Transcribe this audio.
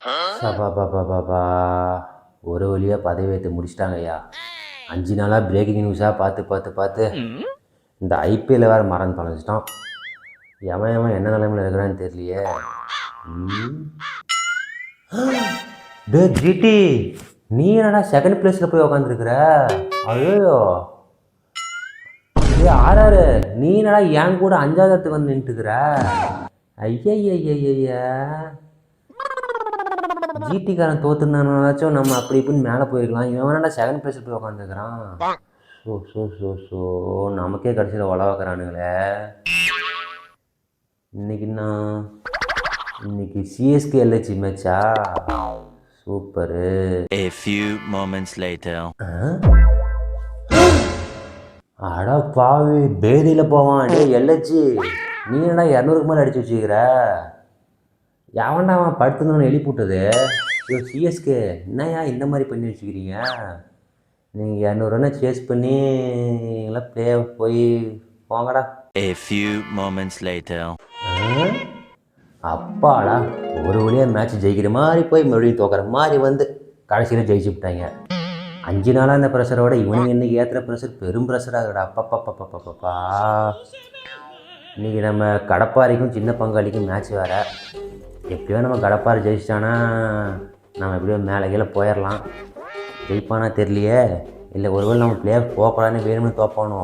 சபாபாபாபாபா ஒரு வழியாக பதவி ஏற்று முடிச்சிட்டாங்க ஐயா. 5 நாளாக பிரேக்கிங் நியூஸாக பார்த்து பார்த்து பார்த்து இந்த ஐபிஎல்ல வேறு மறந்து தொலைஞ்சிட்டான். எவன் எவன் என்ன நிலைமையில் இருக்கிறான்னு தெரியலையே. டே ஜிடி, நீ என்னடா செகண்ட் பிளேஸில் போய் உக்காந்துருக்குற? ஐயோ ஏ ஆறாரு, நீ என்னடா என் கூட 5வது இடத்துக்கு வந்து நின்றுட்டுக்கிற? ஐயா ஜிடிக்காரன் தோத்துருந்தானாச்சும் நம்ம அப்படி இப்படின்னு மேலே போயிருக்கலாம். இவன் வேணாடா செகண்ட் பிளேஸில் போய் உக்காந்துருக்கிறான். ஸோ நமக்கே கடைசியில் உல வைக்கிறானுங்களே. இன்னைக்கு சிஎஸ்கே எல்ஹெச்சி மேட்சா? Super. A few moments later. அட பாவி, பேதியில் போவான். டே எல்ஹெச்சி, நீ என்னடா 200க்கு மேலே அடிச்சு வச்சுக்கிற? எவன்டா அவன் படுத்துன்னு எழுப்பிவிட்டது? ஐயோ சிஎஸ்கே, என்னையா இந்த மாதிரி பண்ணி வச்சுக்கிறீங்க? நீங்கள் 200 ரன்னை சேஸ் பண்ணி எல்லாம் ப்ளே போய் போங்கடா. A few moments later. அப்பாடா, ஒரு வழியாக மேட்ச் ஜெயிக்கிற மாதிரி போய் மறுபடியும் தோக்கிற மாதிரி வந்து கடைசியில் ஜெயிச்சு விட்டாங்க. 5 நாளாக இந்த ப்ரெஷரோட இவனுங்க இன்றைக்கி ஏற்றுற ப்ரெஷர் பெரும் ப்ரெஷராகடா. அப்பப்பப்பப்பப்பா. இன்றைக்கி நம்ம கடப்பாரிக்கும் சின்ன பங்காளிக்கும் மேட்ச் வேறு. எப்படியோ நம்ம கடப்பாரி ஜெயிச்சிட்டானா நம்ம எப்படியோ மேலே கீழே போயிடலாம். ஜெயிப்பானா தெரியலையே. இல்லை ஒருவேளை நம்ம பிளேயர் போகக்கூடாதுன்னு வேணும்னு தோப்பானோ?